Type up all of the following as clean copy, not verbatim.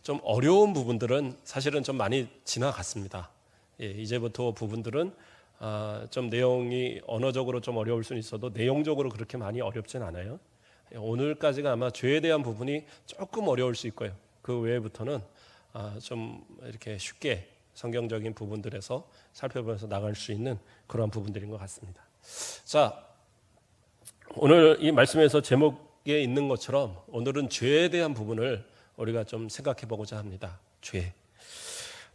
좀 어려운 부분들은 사실은 좀 많이 지나갔습니다. 이제부터 부분들은 좀 내용이 언어적으로 좀 어려울 수는 있어도 내용적으로 그렇게 많이 어렵진 않아요. 오늘까지가 아마 죄에 대한 부분이 조금 어려울 수 있고요. 그 외부터는 좀 이렇게 쉽게 성경적인 부분들에서 살펴보면서 나갈 수 있는 그런 부분들인 것 같습니다. 자, 오늘 이 말씀에서 제목에 있는 것처럼 오늘은 죄에 대한 부분을 우리가 좀 생각해 보고자 합니다. 죄.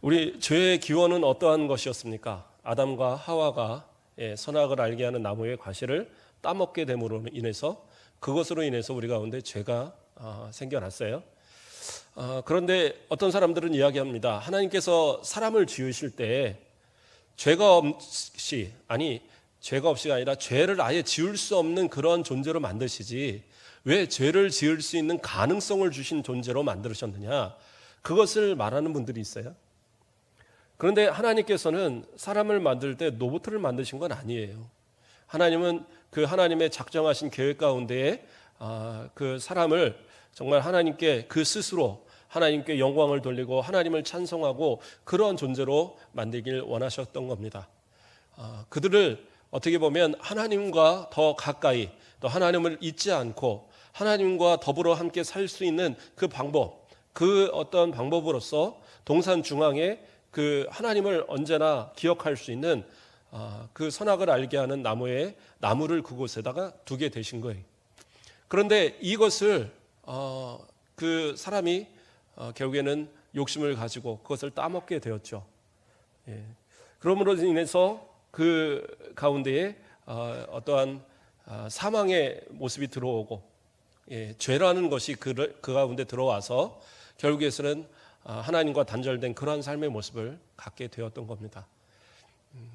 우리 죄의 기원은 어떠한 것이었습니까? 아담과 하와가 선악을 알게 하는 나무의 과실을 따먹게 됨으로 인해서 그것으로 인해서 우리 가운데 죄가 생겨났어요. 그런데 어떤 사람들은 이야기합니다. 하나님께서 사람을 지으실 때 죄가 없이가 아니라 죄를 아예 지을 수 없는 그런 존재로 만드시지 왜 죄를 지을 수 있는 가능성을 주신 존재로 만드셨느냐, 그것을 말하는 분들이 있어요. 그런데 하나님께서는 사람을 만들 때 로봇을 만드신 건 아니에요. 하나님은 그 하나님의 작정하신 계획 가운데에 그 사람을 정말 하나님께 그 스스로 하나님께 영광을 돌리고 하나님을 찬송하고 그러한 존재로 만들길 원하셨던 겁니다. 그들을 어떻게 보면 하나님과 더 가까이, 또 하나님을 잊지 않고 하나님과 더불어 함께 살 수 있는 그 방법, 그 어떤 방법으로서 동산 중앙에 그 하나님을 언제나 기억할 수 있는 그 선악을 알게 하는 나무를 그곳에다가 두게 되신 거예요. 그런데 이것을 그 사람이 결국에는 욕심을 가지고 그것을 따먹게 되었죠. 그러므로 인해서 그 가운데에 어떠한 사망의 모습이 들어오고 죄라는 것이 그 가운데 들어와서 결국에서는 하나님과 단절된 그러한 삶의 모습을 갖게 되었던 겁니다.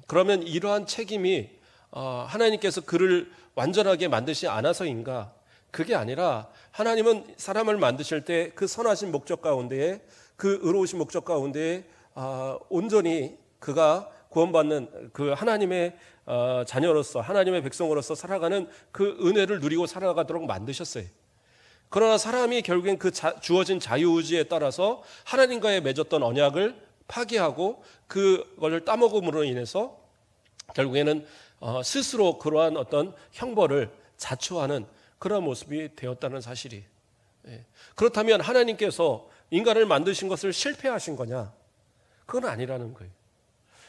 그러면 이러한 책임이 하나님께서 그를 완전하게 만드시지 않아서인가? 그게 아니라 하나님은 사람을 만드실 때 그 선하신 목적 가운데에, 그 의로우신 목적 가운데에 온전히 그가 구원받는 그 하나님의 자녀로서, 하나님의 백성으로서 살아가는 그 은혜를 누리고 살아가도록 만드셨어요. 그러나 사람이 결국엔 그 주어진 자유의지에 따라서 하나님과의 맺었던 언약을 파기하고 그걸 따먹음으로 인해서 결국에는 스스로 그러한 어떤 형벌을 자초하는 그런 모습이 되었다는 사실이. 그렇다면 하나님께서 인간을 만드신 것을 실패하신 거냐? 그건 아니라는 거예요.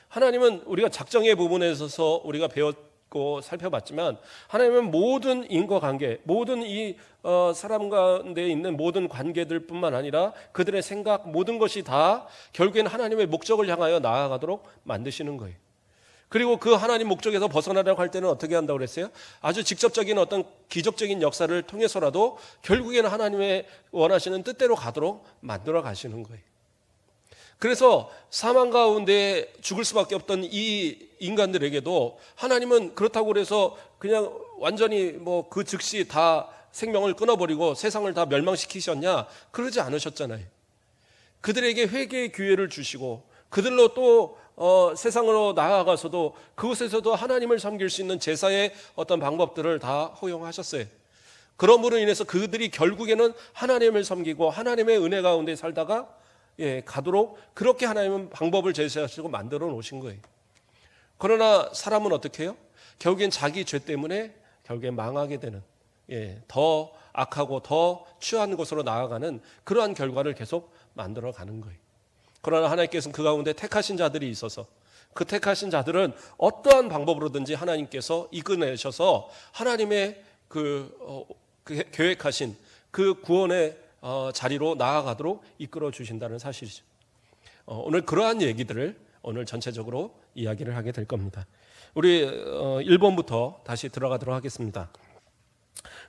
하나님은 우리가 작정의 부분에 있어서 우리가 배웠고 살펴봤지만 하나님은 모든 인과관계, 모든 이 사람 가운데 있는 모든 관계들뿐만 아니라 그들의 생각, 모든 것이 다 결국에는 하나님의 목적을 향하여 나아가도록 만드시는 거예요. 그리고 그 하나님 목적에서 벗어나려고 할 때는 어떻게 한다고 그랬어요? 아주 직접적인 어떤 기적적인 역사를 통해서라도 결국에는 하나님의 원하시는 뜻대로 가도록 만들어 가시는 거예요. 그래서 사망 가운데 죽을 수밖에 없던 이 인간들에게도 하나님은 그렇다고 해서 그냥 완전히 뭐 그 즉시 다 생명을 끊어버리고 세상을 다 멸망시키셨냐? 그러지 않으셨잖아요. 그들에게 회개의 기회를 주시고 그들로 또 세상으로 나아가서도 그곳에서도 하나님을 섬길 수 있는 제사의 어떤 방법들을 다 허용하셨어요. 그러므로 인해서 그들이 결국에는 하나님을 섬기고 하나님의 은혜 가운데 살다가 가도록 그렇게 하나님은 방법을 제시하시고 만들어 놓으신 거예요. 그러나 사람은 어떻게 해요? 결국엔 자기 죄 때문에 결국엔 망하게 되는, 더 악하고 더 취한 곳으로 나아가는 그러한 결과를 계속 만들어 가는 거예요. 그러나 하나님께서는 그 가운데 택하신 자들이 있어서 그 택하신 자들은 어떠한 방법으로든지 하나님께서 이끌어내셔서 하나님의 그 계획하신 그 구원의 자리로 나아가도록 이끌어 주신다는 사실이죠. 오늘 그러한 얘기들을 오늘 전체적으로 이야기를 하게 될 겁니다. 우리 1번부터 다시 들어가도록 하겠습니다.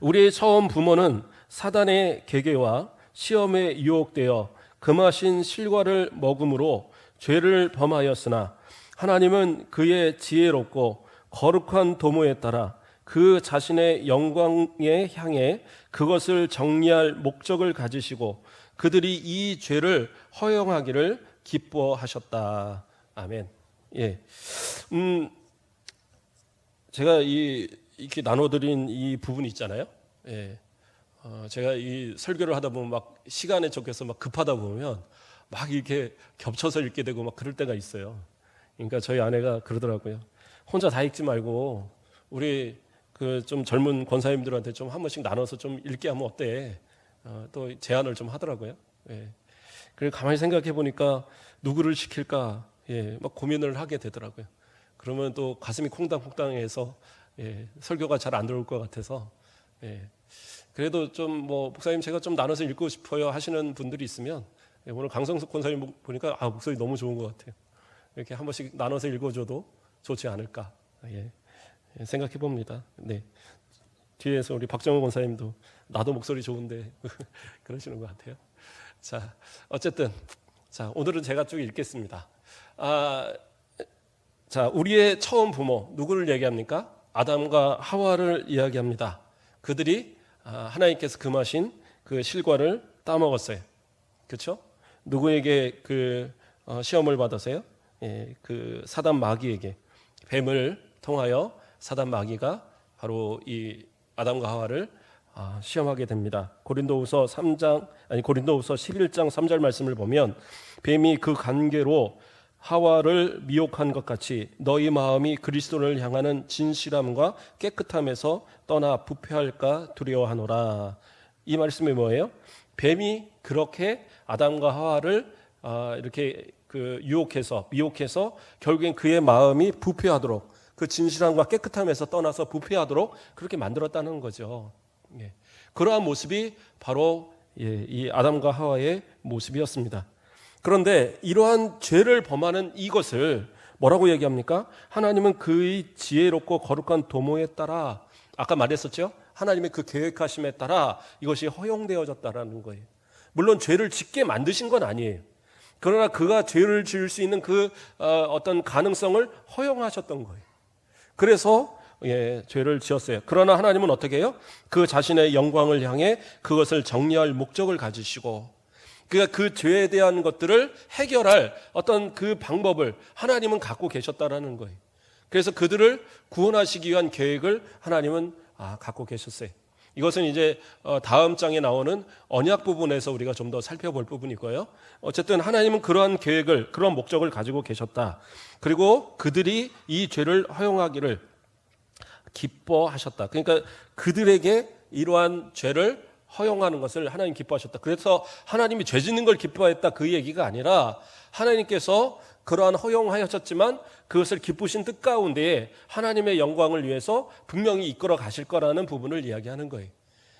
우리의 처음 부모는 사단의 계계와 시험에 유혹되어 금하신 실과를 먹음으로 죄를 범하였으나 하나님은 그의 지혜롭고 거룩한 도모에 따라 그 자신의 영광에 향해 그것을 정리할 목적을 가지시고 그들이 이 죄를 허용하기를 기뻐하셨다. 아멘. 제가 이렇게 나눠드린 이 부분이 있잖아요. 제가 이 설교를 하다 보면 막 시간에 쫓겨서 막 급하다 보면 막 이렇게 겹쳐서 읽게 되고 막 그럴 때가 있어요. 그러니까 저희 아내가 그러더라고요. 혼자 다 읽지 말고 우리 그 좀 젊은 권사님들한테 좀 한 번씩 나눠서 좀 읽게 하면 어때? 또 제안을 좀 하더라고요. 예. 그리고 가만히 생각해 보니까 누구를 시킬까? 예, 막 고민을 하게 되더라고요. 그러면 또 가슴이 콩당콩당해서 예, 설교가 잘 안 들어올 것 같아서 예. 그래도 좀 뭐 목사님 제가 좀 나눠서 읽고 싶어요 하시는 분들이 있으면 예, 오늘 강성석 권사님 보니까 목소리 너무 좋은 것 같아요. 이렇게 한 번씩 나눠서 읽어줘도 좋지 않을까 예, 생각해 봅니다. 네. 뒤에서 우리 박정호 권사님도 나도 목소리 좋은데 그러시는 것 같아요. 자, 어쨌든 자 오늘은 제가 쭉 읽겠습니다. 자, 우리의 처음 부모 누구를 얘기합니까? 아담과 하와를 이야기합니다. 그들이 하나님께서 금하신 그 실과를 따먹었어요. 그렇죠? 누구에게 그 시험을 받았어요? 예, 그 사단 마귀에게 뱀을 통하여 사단 마귀가 바로 이 아담과 하와를 시험하게 됩니다. 고린도후서 11장 3절 말씀을 보면 뱀이 그 관계로 하와를 미혹한 것 같이 너희 마음이 그리스도를 향하는 진실함과 깨끗함에서 떠나 부패할까 두려워하노라. 이 말씀이 뭐예요? 뱀이 그렇게 아담과 하와를 이렇게 그 유혹해서 미혹해서 결국엔 그의 마음이 부패하도록 그 진실함과 깨끗함에서 떠나서 부패하도록 그렇게 만들었다는 거죠. 예. 그러한 모습이 바로 이 아담과 하와의 모습이었습니다. 그런데 이러한 죄를 범하는 이것을 뭐라고 얘기합니까? 하나님은 그의 지혜롭고 거룩한 도모에 따라 아까 말했었죠? 하나님의 그 계획하심에 따라 이것이 허용되어졌다라는 거예요. 물론 죄를 짓게 만드신 건 아니에요. 그러나 그가 죄를 지을 수 있는 그 어떤 가능성을 허용하셨던 거예요. 그래서 죄를 지었어요. 그러나 하나님은 어떻게 해요? 그 자신의 영광을 향해 그것을 정리할 목적을 가지시고 그러니까 그 죄에 대한 것들을 해결할 어떤 그 방법을 하나님은 갖고 계셨다라는 거예요. 그래서 그들을 구원하시기 위한 계획을 하나님은 갖고 계셨어요. 이것은 이제 다음 장에 나오는 언약 부분에서 우리가 좀 더 살펴볼 부분이고요. 어쨌든 하나님은 그러한 계획을, 그런 목적을 가지고 계셨다. 그리고 그들이 이 죄를 허용하기를 기뻐하셨다. 그러니까 그들에게 이러한 죄를 허용하는 것을 하나님 기뻐하셨다. 그래서 하나님이 죄 짓는 걸 기뻐했다 그 얘기가 아니라 하나님께서 그러한 허용하셨지만 그것을 기쁘신 뜻 가운데 하나님의 영광을 위해서 분명히 이끌어 가실 거라는 부분을 이야기하는 거예요.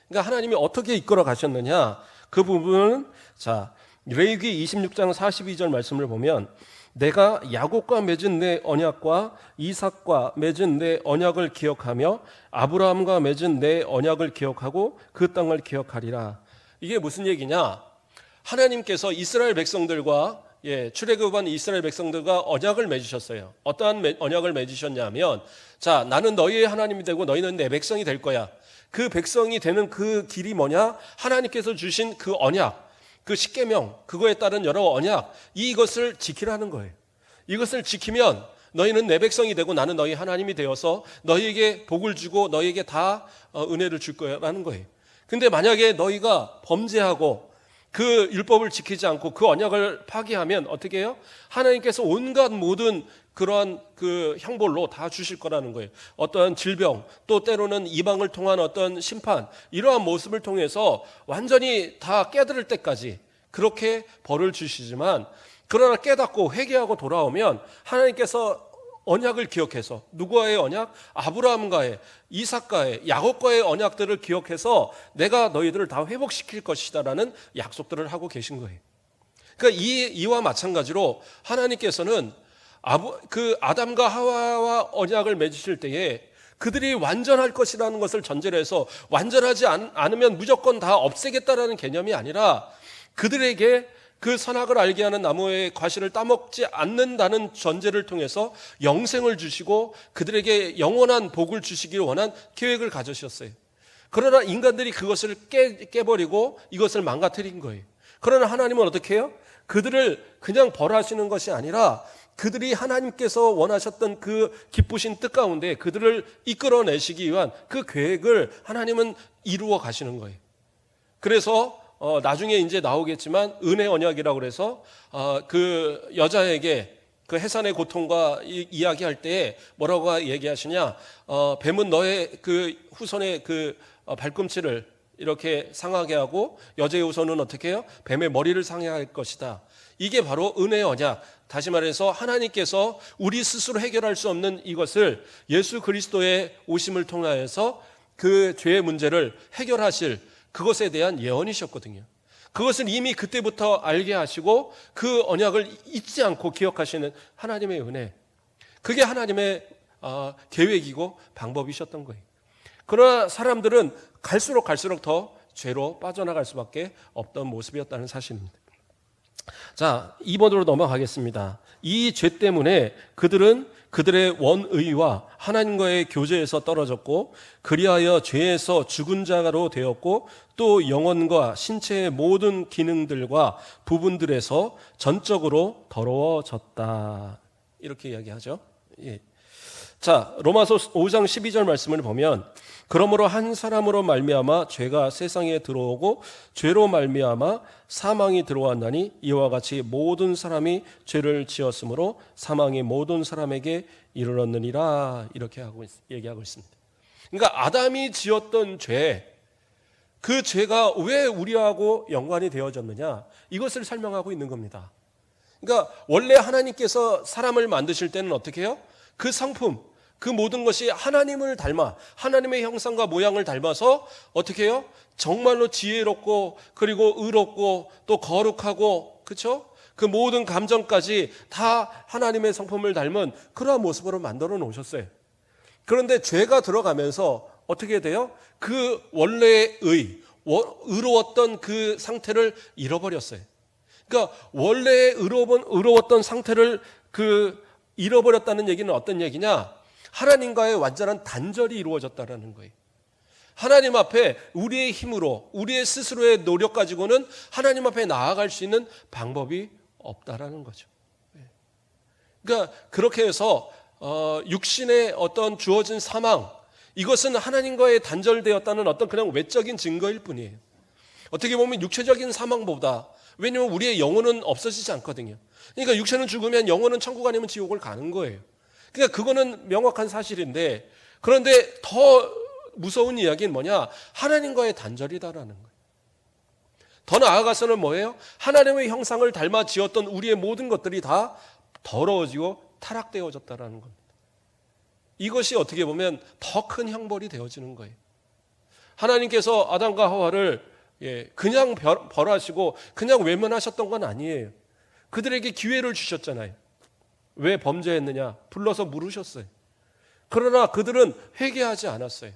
그러니까 하나님이 어떻게 이끌어 가셨느냐 그 부분은 자 레위기 26장 42절 말씀을 보면 내가 야곱과 맺은 내 언약과 이삭과 맺은 내 언약을 기억하며 아브라함과 맺은 내 언약을 기억하고 그 땅을 기억하리라. 이게 무슨 얘기냐? 하나님께서 이스라엘 백성들과 출애굽한 이스라엘 백성들과 언약을 맺으셨어요. 어떠한 언약을 맺으셨냐면 자 나는 너희의 하나님이 되고 너희는 내 백성이 될 거야. 그 백성이 되는 그 길이 뭐냐? 하나님께서 주신 그 언약, 그 십계명, 그거에 따른 여러 언약, 이것을 지키라는 거예요. 이것을 지키면 너희는 내 백성이 되고 나는 너희 하나님이 되어서 너희에게 복을 주고 너희에게 다 은혜를 줄 거라는 거예요. 근데 만약에 너희가 범죄하고 그 율법을 지키지 않고 그 언약을 파기하면 어떻게 해요? 하나님께서 온갖 모든 그러한 그 형벌로 다 주실 거라는 거예요. 어떠한 질병, 또 때로는 이방을 통한 어떤 심판, 이러한 모습을 통해서 완전히 다 깨달을 때까지 그렇게 벌을 주시지만 그러나 깨닫고 회개하고 돌아오면 하나님께서 언약을 기억해서 누구와의 언약? 아브라함과의, 이삭과의, 야곱과의 언약들을 기억해서 내가 너희들을 다 회복시킬 것이다라는 약속들을 하고 계신 거예요. 그러니까 이와 마찬가지로 하나님께서는 그 아담과 하와와 언약을 맺으실 때에 그들이 완전할 것이라는 것을 전제로 해서 완전하지 않으면 무조건 다 없애겠다라는 개념이 아니라 그들에게 그 선악을 알게 하는 나무의 과실을 따먹지 않는다는 전제를 통해서 영생을 주시고 그들에게 영원한 복을 주시기를 원한 계획을 가지셨어요. 그러나 인간들이 그것을 깨버리고 이것을 망가뜨린 거예요. 그러나 하나님은 어떻게 해요? 그들을 그냥 벌하시는 것이 아니라 그들이 하나님께서 원하셨던 그 기쁘신 뜻 가운데 그들을 이끌어내시기 위한 그 계획을 하나님은 이루어 가시는 거예요. 그래서 나중에 이제 나오겠지만 은혜 언약이라고 그래서 그 여자에게 그 해산의 고통과 이야기할 때 뭐라고 얘기하시냐? 뱀은 너의 그 후손의 그 발꿈치를 이렇게 상하게 하고 여자의 후손은 어떻게 해요? 뱀의 머리를 상해할 것이다. 이게 바로 은혜의 언약. 다시 말해서 하나님께서 우리 스스로 해결할 수 없는 이것을 예수 그리스도의 오심을 통하여서 그 죄의 문제를 해결하실 그것에 대한 예언이셨거든요. 그것을 이미 그때부터 알게 하시고 그 언약을 잊지 않고 기억하시는 하나님의 은혜. 그게 하나님의 계획이고 방법이셨던 거예요. 그러나 사람들은 갈수록 더 죄로 빠져나갈 수밖에 없던 모습이었다는 사실입니다. 자, 2번으로 넘어가겠습니다. 이 죄 때문에 그들은 그들의 원의와 하나님과의 교제에서 떨어졌고 그리하여 죄에서 죽은 자로 되었고 또 영혼과 신체의 모든 기능들과 부분들에서 전적으로 더러워졌다. 이렇게 이야기하죠. 예. 자, 로마서 5장 12절 말씀을 보면 그러므로 한 사람으로 말미암아 죄가 세상에 들어오고 죄로 말미암아 사망이 들어왔나니 이와 같이 모든 사람이 죄를 지었으므로 사망이 모든 사람에게 이르렀느니라. 이렇게 얘기하고 있습니다. 그러니까 아담이 지었던 죄, 그 죄가 왜 우리하고 연관이 되어졌느냐, 이것을 설명하고 있는 겁니다. 그러니까 원래 하나님께서 사람을 만드실 때는 어떻게 해요? 그 성품, 그 모든 것이 하나님을 닮아 하나님의 형상과 모양을 닮아서 어떻게 해요? 정말로 지혜롭고 그리고 의롭고 또 거룩하고, 그렇죠? 그 모든 감정까지 다 하나님의 성품을 닮은 그러한 모습으로 만들어 놓으셨어요. 그런데 죄가 들어가면서 어떻게 돼요? 그 원래의 의로웠던 그 상태를 잃어버렸어요. 그러니까 원래 의로웠던 상태를 잃어버렸다는 얘기는 어떤 얘기냐? 하나님과의 완전한 단절이 이루어졌다는 거예요. 하나님 앞에 우리의 힘으로, 우리의 스스로의 노력 가지고는 하나님 앞에 나아갈 수 있는 방법이 없다라는 거죠. 그러니까 그렇게 해서 육신의 어떤 주어진 사망, 이것은 하나님과의 단절되었다는 어떤 그냥 외적인 증거일 뿐이에요. 어떻게 보면 육체적인 사망보다, 왜냐하면 우리의 영혼은 없어지지 않거든요. 그러니까 육체는 죽으면 영혼은 천국 아니면 지옥을 가는 거예요. 그러니까 그거는 명확한 사실인데, 그런데 더 무서운 이야기는 뭐냐? 하나님과의 단절이다라는 거예요. 더 나아가서는 뭐예요? 하나님의 형상을 닮아 지었던 우리의 모든 것들이 다 더러워지고 타락되어졌다라는 겁니다. 이것이 어떻게 보면 더 큰 형벌이 되어지는 거예요. 하나님께서 아담과 하와를 그냥 벌하시고 그냥 외면하셨던 건 아니에요. 그들에게 기회를 주셨잖아요. 왜 범죄했느냐? 불러서 물으셨어요. 그러나 그들은 회개하지 않았어요.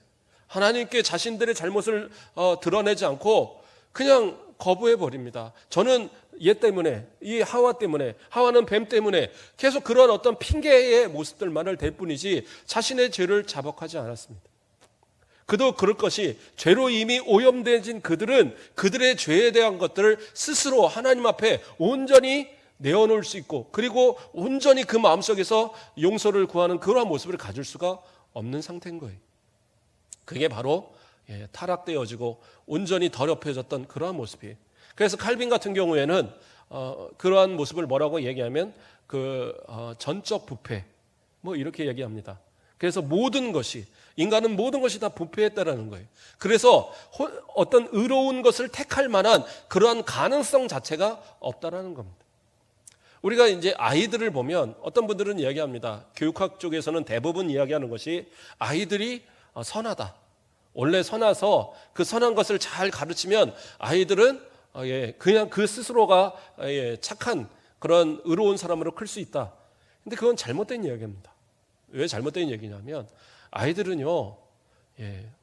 하나님께 자신들의 잘못을 드러내지 않고 그냥 거부해 버립니다. 저는 얘 때문에, 이 하와 때문에, 하와는 뱀 때문에 계속 그런 어떤 핑계의 모습들만을 댈 뿐이지 자신의 죄를 자복하지 않았습니다. 그도 그럴 것이, 죄로 이미 오염되진 그들은 그들의 죄에 대한 것들을 스스로 하나님 앞에 온전히 내어놓을 수 있고, 그리고 온전히 그 마음속에서 용서를 구하는 그러한 모습을 가질 수가 없는 상태인 거예요. 그게 바로 타락되어지고 온전히 더럽혀졌던 그러한 모습이에요. 그래서 칼빈 같은 경우에는 그러한 모습을 뭐라고 얘기하면 전적 부패, 뭐 이렇게 얘기합니다. 그래서 모든 것이, 인간은 모든 것이 다 부패했다라는 거예요. 그래서 어떤 의로운 것을 택할 만한 그러한 가능성 자체가 없다라는 겁니다. 우리가 이제 아이들을 보면 어떤 분들은 이야기합니다. 교육학 쪽에서는 대부분 이야기하는 것이 아이들이 선하다. 원래 선해서 그 선한 것을 잘 가르치면 아이들은 그냥 그 스스로가 착한 그런 의로운 사람으로 클 수 있다. 근데 그건 잘못된 이야기입니다. 왜 잘못된 얘기냐면 아이들은요,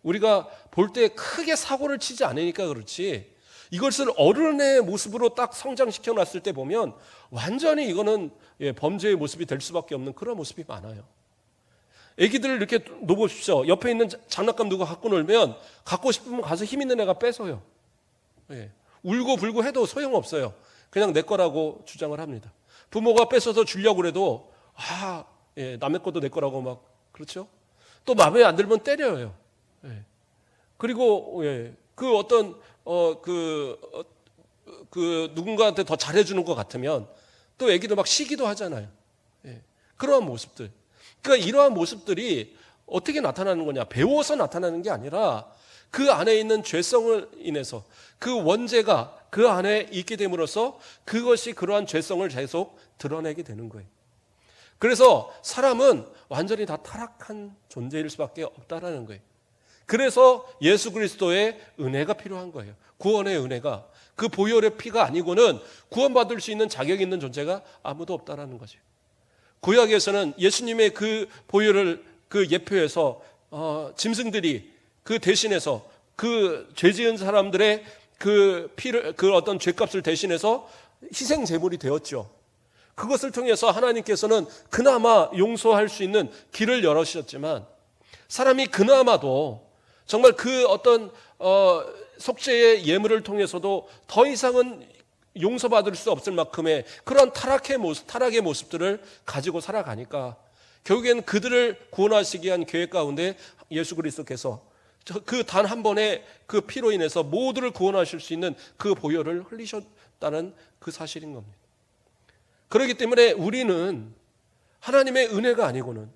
우리가 볼 때 크게 사고를 치지 않으니까 그렇지, 이것을 어른의 모습으로 딱 성장시켜 놨을 때 보면 완전히 이거는 범죄의 모습이 될 수밖에 없는 그런 모습이 많아요. 애기들을 이렇게 놓으십시오. 옆에 있는 장난감 누가 갖고 놀면 갖고 싶으면 가서 힘 있는 애가 뺏어요. 울고 불고 해도 소용없어요. 그냥 내 거라고 주장을 합니다. 부모가 뺏어서 주려고 그래도 남의 것도 내 거라고 막, 그렇죠? 또 마음에 안 들면 때려요. 그리고 그 어떤 누군가한테 더 잘해주는 것 같으면 또 애기도 막 시기도 하잖아요. 예. 그러한 모습들. 그러니까 이러한 모습들이 어떻게 나타나는 거냐? 배워서 나타나는 게 아니라 그 안에 있는 죄성을 인해서 그 원죄가 그 안에 있게 됨으로써 그것이 그러한 죄성을 계속 드러내게 되는 거예요. 그래서 사람은 완전히 다 타락한 존재일 수밖에 없다라는 거예요. 그래서 예수 그리스도의 은혜가 필요한 거예요. 구원의 은혜가. 그 보혈의 피가 아니고는 구원받을 수 있는 자격이 있는 존재가 아무도 없다라는 거죠. 구약에서는 예수님의 그 보혈을 그 예표해서 짐승들이 그 대신해서 그 죄 지은 사람들의 그 피를, 그 어떤 죄값을 대신해서 희생 제물이 되었죠. 그것을 통해서 하나님께서는 그나마 용서할 수 있는 길을 열어주셨지만 사람이 그나마도 정말 그 어떤 속죄의 예물을 통해서도 더 이상은 용서받을 수 없을 만큼의 그런 타락의 모습들을 가지고 살아가니까 결국엔 그들을 구원하시기 위한 계획 가운데 예수 그리스도께서 그 단 한 번의 그 피로 인해서 모두를 구원하실 수 있는 그 보혈을 흘리셨다는 그 사실인 겁니다. 그렇기 때문에 우리는 하나님의 은혜가 아니고는,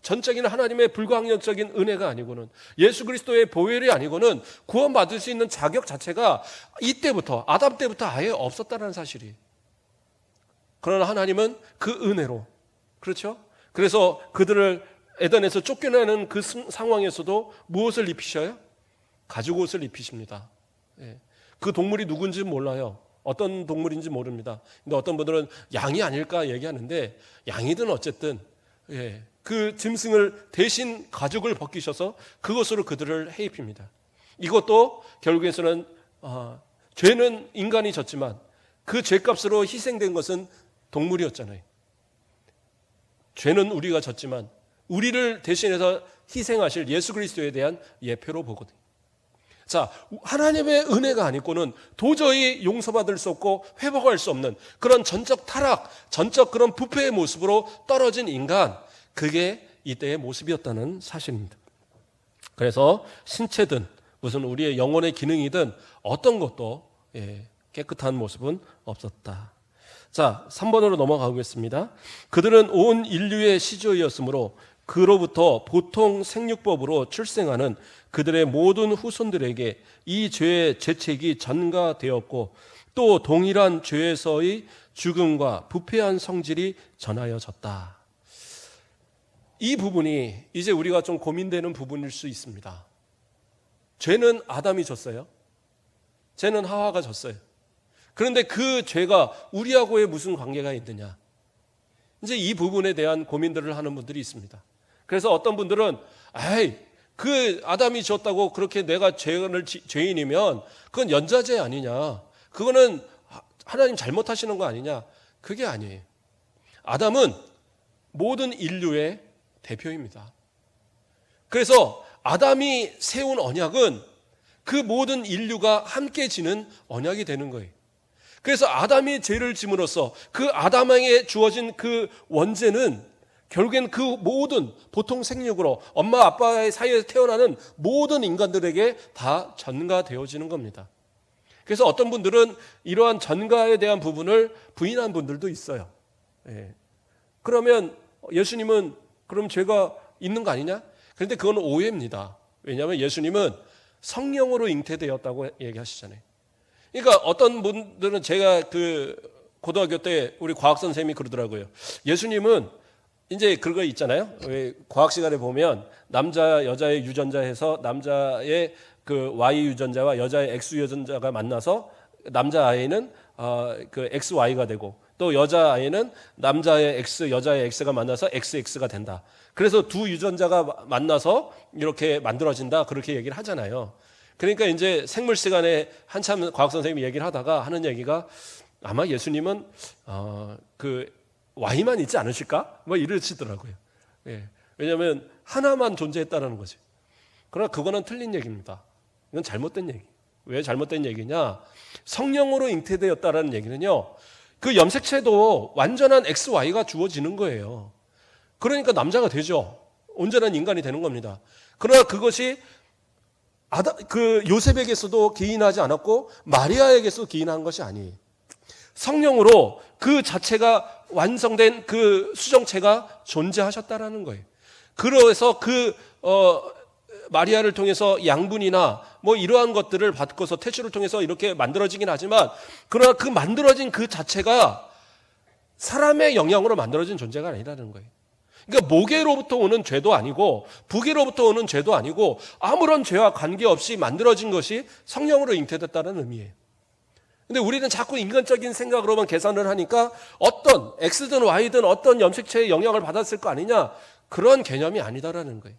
전적인 하나님의 불가항력적인 은혜가 아니고는, 예수 그리스도의 보혈이 아니고는 구원받을 수 있는 자격 자체가 이때부터, 아담 때부터 아예 없었다는 사실이. 그러나 하나님은 그 은혜로, 그렇죠? 그래서 그들을 에덴에서 쫓겨나는 그 상황에서도 무엇을 입히셔요? 가죽옷을 입히십니다. 예. 그 동물이 누군지 몰라요. 어떤 동물인지 모릅니다. 근데 어떤 분들은 양이 아닐까 얘기하는데, 양이든 어쨌든 그 짐승을 대신 가죽을 벗기셔서 그것으로 그들을 해입힙니다. 이것도 결국에서는 죄는 인간이 졌지만 그 죄값으로 희생된 것은 동물이었잖아요. 죄는 우리가 졌지만 우리를 대신해서 희생하실 예수 그리스도에 대한 예표로 보거든요. 자, 하나님의 은혜가 아니고는 도저히 용서받을 수 없고 회복할 수 없는 그런 전적 타락, 전적 그런 부패의 모습으로 떨어진 인간, 그게 이때의 모습이었다는 사실입니다. 그래서 신체든 무슨 우리의 영혼의 기능이든 어떤 것도 깨끗한 모습은 없었다. 자, 3번으로 넘어가 보겠습니다. 그들은 온 인류의 시조이었으므로 그로부터 보통 생육법으로 출생하는 그들의 모든 후손들에게 이 죄의 죄책이 전가되었고 또 동일한 죄에서의 죽음과 부패한 성질이 전하여졌다. 이 부분이 이제 우리가 좀 고민되는 부분일 수 있습니다. 죄는 아담이 졌어요. 죄는 하와가 졌어요. 그런데 그 죄가 우리하고의 무슨 관계가 있느냐? 이제 이 부분에 대한 고민들을 하는 분들이 있습니다. 그래서 어떤 분들은 그 아담이 졌다고 그렇게 내가 죄인이면 그건 연좌죄 아니냐? 그거는 하나님 잘못하시는 거 아니냐? 그게 아니에요. 아담은 모든 인류의 대표입니다. 그래서 아담이 세운 언약은 그 모든 인류가 함께 지는 언약이 되는 거예요. 그래서 아담이 죄를 짐으로써 그 아담에게 주어진 그 원죄는 결국엔 그 모든 보통 생육으로 엄마 아빠의 사이에서 태어나는 모든 인간들에게 다 전가되어지는 겁니다. 그래서 어떤 분들은 이러한 전가에 대한 부분을 부인한 분들도 있어요. 그러면 예수님은 그럼 죄가 있는 거 아니냐? 그런데 그건 오해입니다. 왜냐하면 예수님은 성령으로 잉태되었다고 얘기하시잖아요. 그러니까 어떤 분들은 제가 그 고등학교 때 우리 과학 선생님이 그러더라고요. 예수님은 이제 그거 있잖아요. 왜 과학 시간에 보면 남자 여자의 유전자 해서 남자의 그 Y 유전자와 여자의 X 유전자가 만나서 남자 아이는 그 XY가 되고 또 여자 아이는 남자의 X 여자의 X가 만나서 XX가 된다. 그래서 두 유전자가 만나서 이렇게 만들어진다. 그렇게 얘기를 하잖아요. 그러니까 이제 생물 시간에 한참 과학 선생님이 얘기를 하다가 하는 얘기가 아마 예수님은 그 Y만 있지 않으실까? 뭐 이러시더라고요. 왜냐하면 하나만 존재했다는 거지. 그러나 그거는 틀린 얘기입니다. 이건 잘못된 얘기. 왜 잘못된 얘기냐? 성령으로 잉태되었다라는 얘기는요. 그 염색체도 완전한 XY가 주어지는 거예요. 그러니까 남자가 되죠. 온전한 인간이 되는 겁니다. 그러나 그것이 요셉에게서도 기인하지 않았고 마리아에게서도 기인한 것이 아니에요. 성령으로 그 자체가 완성된 그 수정체가 존재하셨다라는 거예요. 그래서 마리아를 통해서 양분이나 뭐 이러한 것들을 받고서 태초를 통해서 이렇게 만들어지긴 하지만, 그러나 그 만들어진 그 자체가 사람의 영향으로 만들어진 존재가 아니라는 거예요. 그러니까 모계로부터 오는 죄도 아니고 부계로부터 오는 죄도 아니고 아무런 죄와 관계없이 만들어진 것이 성령으로 잉태됐다는 의미예요. 근데 우리는 자꾸 인간적인 생각으로만 계산을 하니까 어떤 X든 Y든 어떤 염색체의 영향을 받았을 거 아니냐, 그런 개념이 아니다라는 거예요.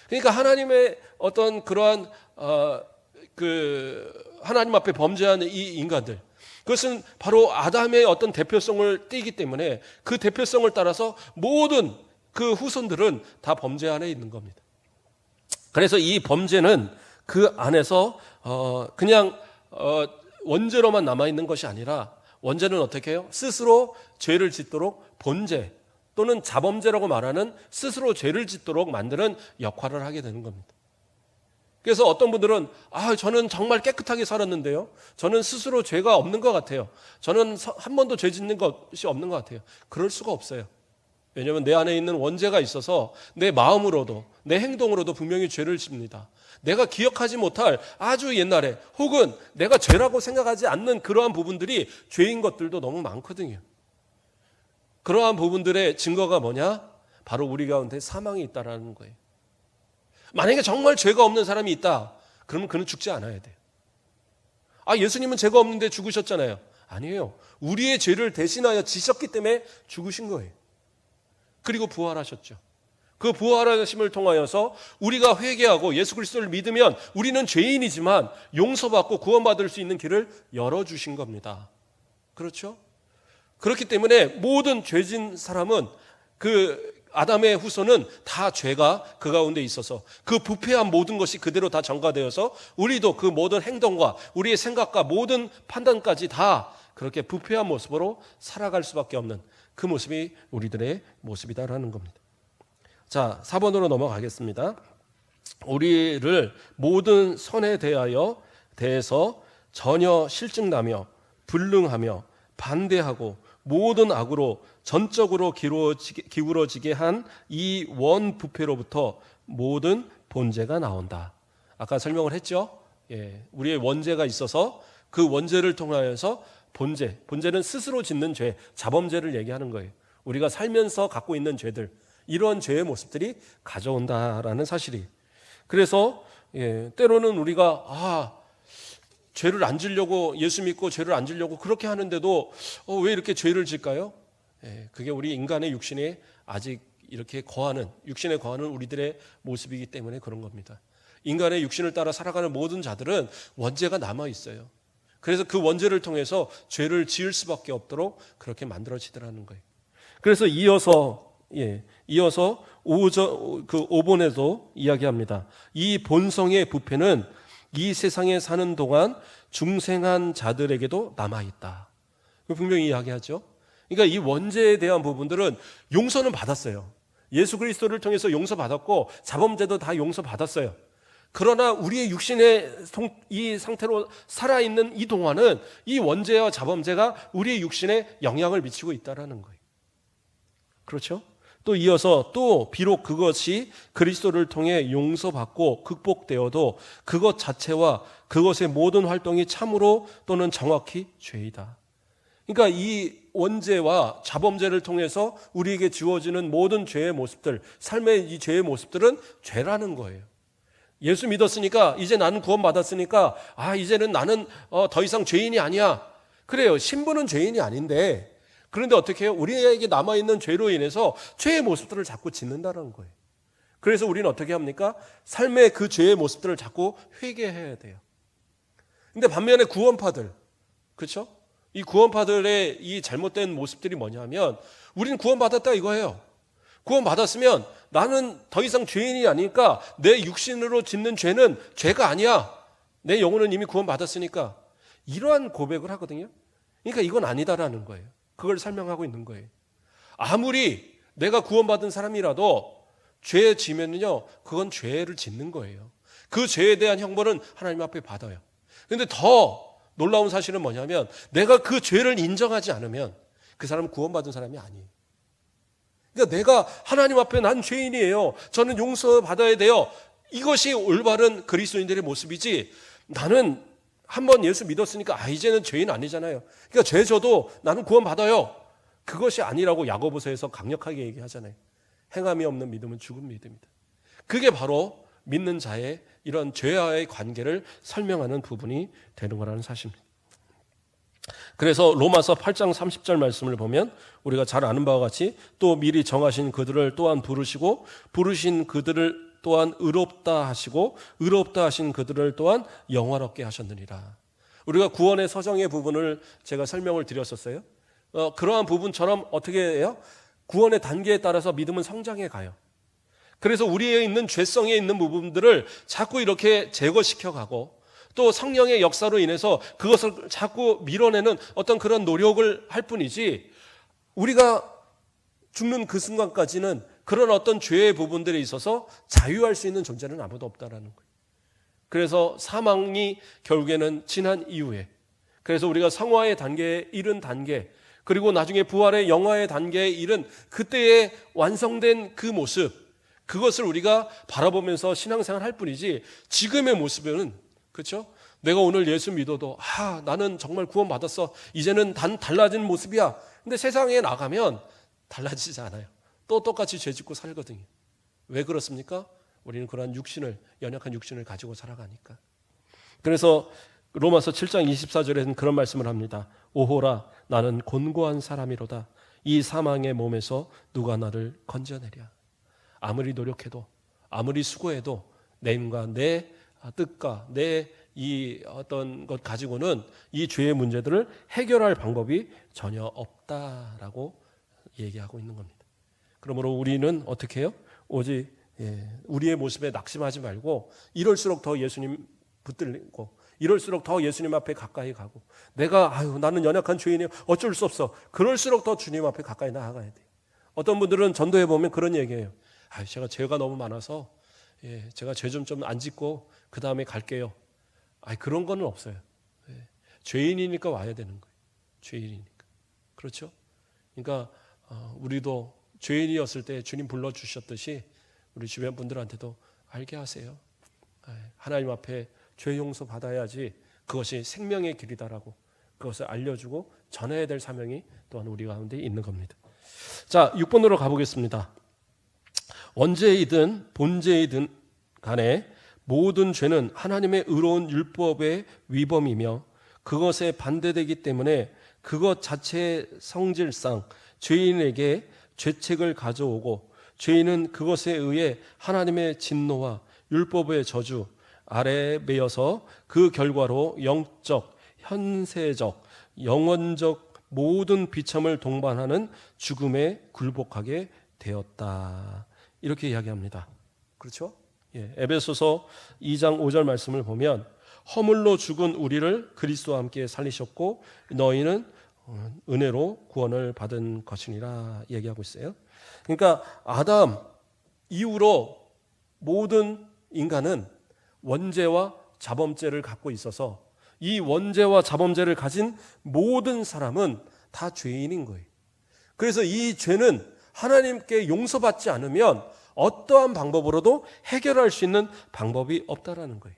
그러니까 하나님의 어떤 그러한 하나님 앞에 범죄한 이 인간들, 그것은 바로 아담의 어떤 대표성을 띠기 때문에 그 대표성을 따라서 모든 그 후손들은 다 범죄 안에 있는 겁니다. 그래서 이 범죄는 그 안에서 그냥 원죄로만 남아있는 것이 아니라, 원죄는 어떻게 해요? 스스로 죄를 짓도록 본죄 또는 자범죄라고 말하는 스스로 죄를 짓도록 만드는 역할을 하게 되는 겁니다. 그래서 어떤 분들은 저는 정말 깨끗하게 살았는데요, 저는 스스로 죄가 없는 것 같아요, 저는 한 번도 죄 짓는 것이 없는 것 같아요. 그럴 수가 없어요. 왜냐하면 내 안에 있는 원죄가 있어서 내 마음으로도 내 행동으로도 분명히 죄를 짓습니다. 내가 기억하지 못할 아주 옛날에, 혹은 내가 죄라고 생각하지 않는 그러한 부분들이 죄인 것들도 너무 많거든요. 그러한 부분들의 증거가 뭐냐? 바로 우리 가운데 사망이 있다라는 거예요. 만약에 정말 죄가 없는 사람이 있다, 그러면 그는 죽지 않아야 돼요. 예수님은 죄가 없는데 죽으셨잖아요. 아니에요. 우리의 죄를 대신하여 지셨기 때문에 죽으신 거예요. 그리고 부활하셨죠. 그 부활하심을 통하여서 우리가 회개하고 예수 그리스도를 믿으면 우리는 죄인이지만 용서받고 구원받을 수 있는 길을 열어주신 겁니다. 그렇죠? 그렇기 때문에 모든 죄진 사람은, 그 아담의 후손은 다 죄가 그 가운데 있어서 그 부패한 모든 것이 그대로 다 전가되어서 우리도 그 모든 행동과 우리의 생각과 모든 판단까지 다 그렇게 부패한 모습으로 살아갈 수밖에 없는 그 모습이 우리들의 모습이다라는 겁니다. 자, 4번으로 넘어가겠습니다. 우리를 모든 선에 대해서 전혀 실증나며 불능하며 반대하고 모든 악으로 전적으로 기울어지게 한 이 원부패로부터 모든 본죄가 나온다. 아까 설명을 했죠. 우리의 원죄가 있어서 그 원죄를 통하여서 본죄는 스스로 짓는 죄, 자범죄를 얘기하는 거예요. 우리가 살면서 갖고 있는 죄들, 이런 죄의 모습들이 가져온다라는 사실이. 그래서 때로는 우리가 죄를 안 지려고, 예수 믿고 죄를 안 지려고 그렇게 하는데도 왜 이렇게 죄를 질까요? 그게 우리 인간의 육신에 아직 이렇게 육신에 거하는 우리들의 모습이기 때문에 그런 겁니다. 인간의 육신을 따라 살아가는 모든 자들은 원죄가 남아 있어요. 그래서 그 원죄를 통해서 죄를 지을 수밖에 없도록 그렇게 만들어지더라는 거예요. 그래서 이어서 5번에도 이야기합니다. 이 본성의 부패는 이 세상에 사는 동안 중생한 자들에게도 남아있다. 분명히 이야기하죠. 그러니까 이 원죄에 대한 부분들은 용서는 받았어요. 예수 그리스도를 통해서 용서받았고 자범죄도 다 용서받았어요. 그러나 우리의 육신의 이 상태로 살아있는 이 동안은 이 원죄와 자범죄가 우리의 육신에 영향을 미치고 있다는 거예요. 그렇죠? 또 이어서 또 비록 그것이 그리스도를 통해 용서받고 극복되어도 그것 자체와 그것의 모든 활동이 참으로 또는 정확히 죄이다. 그러니까 이 원죄와 자범죄를 통해서 우리에게 주어지는 모든 죄의 모습들, 삶의 이 죄의 모습들은 죄라는 거예요. 예수 믿었으니까, 이제 나는 구원받았으니까 이제는 나는 더 이상 죄인이 아니야. 그래요. 신부는 죄인이 아닌데, 그런데 어떻게 해요? 우리에게 남아있는 죄로 인해서 죄의 모습들을 자꾸 짓는다는 거예요. 그래서 우리는 어떻게 합니까? 삶의 그 죄의 모습들을 자꾸 회개해야 돼요. 근데 반면에 구원파들, 그렇죠? 이 구원파들의 이 잘못된 모습들이 뭐냐면, 우리는 구원받았다 이거예요. 구원받았으면 나는 더 이상 죄인이 아니니까 내 육신으로 짓는 죄는 죄가 아니야. 내 영혼은 이미 구원받았으니까. 이러한 고백을 하거든요. 그러니까 이건 아니다라는 거예요. 그걸 설명하고 있는 거예요. 아무리 내가 구원받은 사람이라도 죄 지면은요, 그건 죄를 짓는 거예요. 그 죄에 대한 형벌은 하나님 앞에 받아요. 그런데 더 놀라운 사실은 뭐냐면 내가 그 죄를 인정하지 않으면 그 사람은 구원받은 사람이 아니에요. 그러니까 내가 하나님 앞에 난 죄인이에요. 저는 용서받아야 돼요. 이것이 올바른 그리스도인들의 모습이지, 나는 한번 예수 믿었으니까 이제는 죄인 아니잖아요. 그러니까 죄 져도 나는 구원받아요. 그것이 아니라고 야고보서에서 강력하게 얘기하잖아요. 행함이 없는 믿음은 죽은 믿음이다. 그게 바로 믿는 자의 이런 죄와의 관계를 설명하는 부분이 되는 거라는 사실입니다. 그래서 로마서 8장 30절 말씀을 보면 우리가 잘 아는 바와 같이 또 미리 정하신 그들을 또한 부르시고 부르신 그들을 또한 의롭다 하시고 의롭다 하신 그들을 또한 영화롭게 하셨느니라. 우리가 구원의 서정의 부분을 제가 설명을 드렸었어요. 그러한 부분처럼 어떻게 해요? 구원의 단계에 따라서 믿음은 성장해 가요. 그래서 우리에 있는 죄성에 있는 부분들을 자꾸 이렇게 제거시켜 가고 또 성령의 역사로 인해서 그것을 자꾸 밀어내는 어떤 그런 노력을 할 뿐이지, 우리가 죽는 그 순간까지는 그런 어떤 죄의 부분들에 있어서 자유할 수 있는 존재는 아무도 없다라는 거예요. 그래서 사망이 결국에는 지난 이후에, 그래서 우리가 성화의 단계에 이른 단계, 그리고 나중에 부활의 영화의 단계에 이른 그때의 완성된 그 모습, 그것을 우리가 바라보면서 신앙생활 할 뿐이지, 지금의 모습은, 그렇죠? 내가 오늘 예수 믿어도 나는 정말 구원받았어, 이제는 달라진 모습이야. 근데 세상에 나가면 달라지지 않아요. 또 똑같이 죄 짓고 살거든요. 왜 그렇습니까? 우리는 그러한 연약한 육신을 가지고 살아가니까. 그래서 로마서 7장 24절에는 그런 말씀을 합니다. 오호라, 나는 곤고한 사람이로다. 이 사망의 몸에서 누가 나를 건져내랴. 아무리 노력해도, 아무리 수고해도 내 힘과 내 뜻과 내 이 어떤 것 가지고는 이 죄의 문제들을 해결할 방법이 전혀 없다라고 얘기하고 있는 겁니다. 그러므로 우리는 어떻게 해요? 오직 우리의 모습에 낙심하지 말고, 이럴수록 더 예수님 붙들고, 이럴수록 더 예수님 앞에 가까이 가고, 내가 나는 연약한 죄인이에요, 어쩔 수 없어, 그럴수록 더 주님 앞에 가까이 나아가야 돼요. 어떤 분들은 전도해 보면 그런 얘기해요. 제가 죄가 너무 많아서 제가 죄 좀 안 짓고 그 다음에 갈게요. 그런 거는 없어요. 죄인이니까 와야 되는 거예요. 죄인이니까. 그렇죠? 그러니까 우리도 죄인이었을 때 주님 불러주셨듯이 우리 주변 분들한테도 알게 하세요. 하나님 앞에 죄 용서 받아야지 그것이 생명의 길이다라고 그것을 알려주고 전해야 될 사명이 또한 우리 가운데 있는 겁니다. 자, 6번으로 가보겠습니다. 원죄이든 본죄이든 간에 모든 죄는 하나님의 의로운 율법의 위범이며 그것에 반대되기 때문에 그것 자체의 성질상 죄인에게 죄책을 가져오고, 죄인은 그것에 의해 하나님의 진노와 율법의 저주 아래에 매여서 그 결과로 영적, 현세적, 영원적 모든 비참을 동반하는 죽음에 굴복하게 되었다. 이렇게 이야기합니다. 그렇죠? 에베소서 2장 5절 말씀을 보면 허물로 죽은 우리를 그리스도와 함께 살리셨고 너희는 은혜로 구원을 받은 것이니라 얘기하고 있어요. 그러니까 아담 이후로 모든 인간은 원죄와 자범죄를 갖고 있어서 이 원죄와 자범죄를 가진 모든 사람은 다 죄인인 거예요. 그래서 이 죄는 하나님께 용서받지 않으면 어떠한 방법으로도 해결할 수 있는 방법이 없다라는 거예요.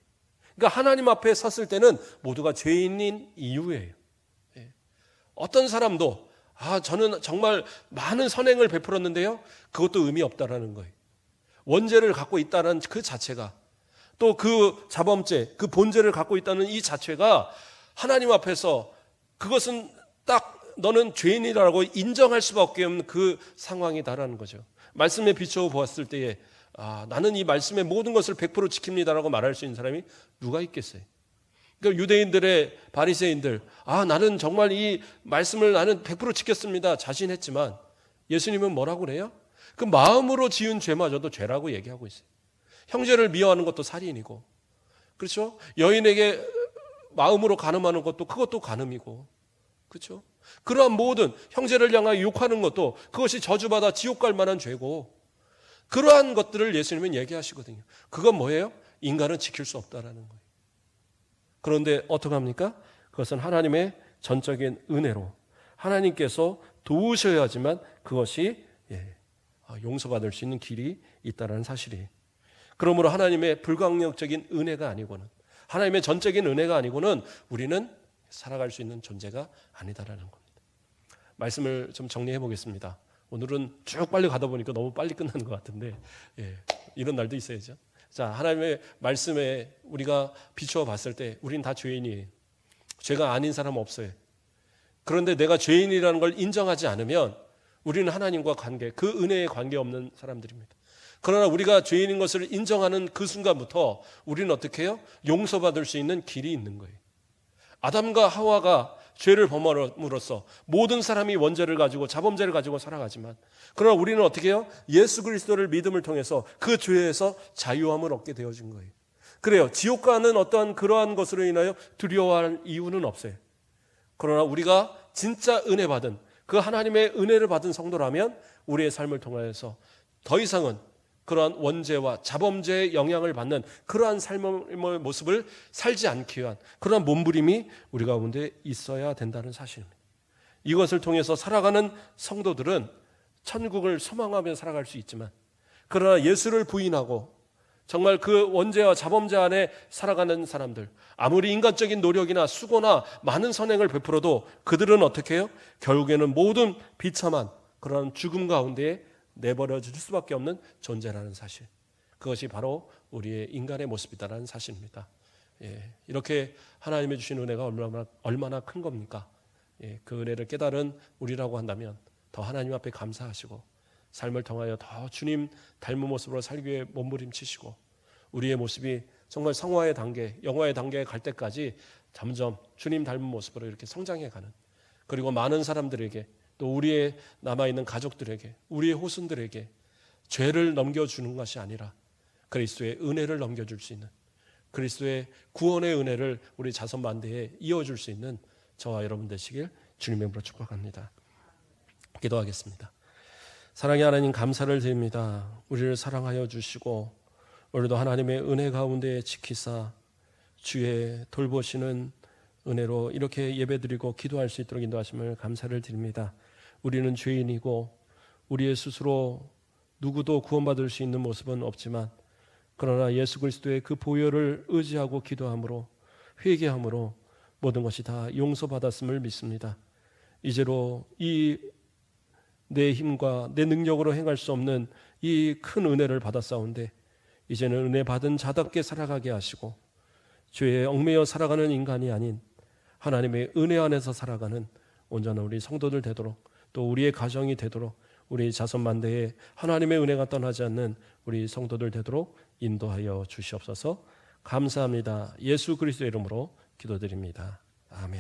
그러니까 하나님 앞에 섰을 때는 모두가 죄인인 이유예요. 어떤 사람도 저는 정말 많은 선행을 베풀었는데요, 그것도 의미 없다라는 거예요. 원죄를 갖고 있다는 그 자체가, 또 그 자범죄, 그 본죄를 갖고 있다는 이 자체가 하나님 앞에서 그것은 딱 너는 죄인이라고 인정할 수밖에 없는 그 상황이다라는 거죠. 말씀에 비추어 보았을 때에 나는 이 말씀의 모든 것을 100% 지킵니다라고 말할 수 있는 사람이 누가 있겠어요? 그러니까 유대인들의 바리새인들, 나는 정말 이 말씀을 나는 100% 지켰습니다 자신했지만 예수님은 뭐라고 그래요? 그 마음으로 지은 죄마저도 죄라고 얘기하고 있어요. 형제를 미워하는 것도 살인이고, 그렇죠? 여인에게 마음으로 간음하는 것도 그것도 간음이고, 그렇죠? 그러한 모든 형제를 향하여 욕하는 것도 그것이 저주받아 지옥 갈 만한 죄고, 그러한 것들을 예수님은 얘기하시거든요. 그건 뭐예요? 인간은 지킬 수 없다라는 거예요. 그런데 어떻게 합니까? 그것은 하나님의 전적인 은혜로 하나님께서 도우셔야지만 그것이 용서받을 수 있는 길이 있다는 사실이. 그러므로 하나님의 불강력적인 은혜가 아니고는, 하나님의 전적인 은혜가 아니고는 우리는 살아갈 수 있는 존재가 아니다라는 겁니다. 말씀을 좀 정리해 보겠습니다. 오늘은 쭉 빨리 가다 보니까 너무 빨리 끝나는 것 같은데, 이런 날도 있어야죠. 자, 하나님의 말씀에 우리가 비추어 봤을 때 우리는 다 죄인이에요. 죄가 아닌 사람은 없어요. 그런데 내가 죄인이라는 걸 인정하지 않으면 우리는 하나님과 관계, 그 은혜에 관계없는 사람들입니다. 그러나 우리가 죄인인 것을 인정하는 그 순간부터 우리는 어떻게 해요? 용서받을 수 있는 길이 있는 거예요. 아담과 하와가 죄를 범함으로써 모든 사람이 원죄를 가지고 자범죄를 가지고 살아가지만, 그러나 우리는 어떻게 해요? 예수 그리스도를 믿음을 통해서 그 죄에서 자유함을 얻게 되어진 거예요. 그래요. 지옥 가는 어떠한 그러한 것으로 인하여 두려워할 이유는 없어요. 그러나 우리가 진짜 은혜 받은, 그 하나님의 은혜를 받은 성도라면 우리의 삶을 통하여서 더 이상은 그러한 원죄와 자범죄의 영향을 받는 그러한 삶의 모습을 살지 않기 위한 그러한 몸부림이 우리 가운데 있어야 된다는 사실입니다. 이것을 통해서 살아가는 성도들은 천국을 소망하며 살아갈 수 있지만, 그러나 예수를 부인하고 정말 그 원죄와 자범죄 안에 살아가는 사람들, 아무리 인간적인 노력이나 수고나 많은 선행을 베풀어도 그들은 어떻게 해요? 결국에는 모든 비참한 그런 죽음 가운데에 내버려질 수밖에 없는 존재라는 사실, 그것이 바로 우리의 인간의 모습이다라는 사실입니다. 이렇게 하나님의 주신 은혜가 얼마나 큰 겁니까? 그 은혜를 깨달은 우리라고 한다면 더 하나님 앞에 감사하시고 삶을 통하여 더 주님 닮은 모습으로 살기 위해 몸부림치시고 우리의 모습이 정말 성화의 단계, 영화의 단계에 갈 때까지 점점 주님 닮은 모습으로 이렇게 성장해가는, 그리고 많은 사람들에게, 또 우리의 남아있는 가족들에게, 우리의 후손들에게 죄를 넘겨주는 것이 아니라 그리스도의 은혜를 넘겨줄 수 있는, 그리스도의 구원의 은혜를 우리 자손만대에 이어줄 수 있는 저와 여러분 되시길 주님의 이름으로 축복합니다. 기도하겠습니다. 사랑의 하나님, 감사를 드립니다. 우리를 사랑하여 주시고 오늘도 하나님의 은혜 가운데 지키사 주의 돌보시는 은혜로 이렇게 예배드리고 기도할 수 있도록 인도하심을 감사를 드립니다. 우리는 죄인이고 우리의 스스로 누구도 구원받을 수 있는 모습은 없지만, 그러나 예수 그리스도의 그 보혈을 의지하고 기도함으로, 회개함으로 모든 것이 다 용서받았음을 믿습니다. 이제로 이 내 힘과 내 능력으로 행할 수 없는 이 큰 은혜를 받았사온데 이제는 은혜 받은 자답게 살아가게 하시고 죄에 얽매여 살아가는 인간이 아닌 하나님의 은혜 안에서 살아가는 온전한 우리 성도들 되도록, 또 우리의 가정이 되도록, 우리 자손만대에 하나님의 은혜가 떠나지 않는 우리 성도들 되도록 인도하여 주시옵소서. 감사합니다. 예수 그리스도의 이름으로 기도드립니다. 아멘.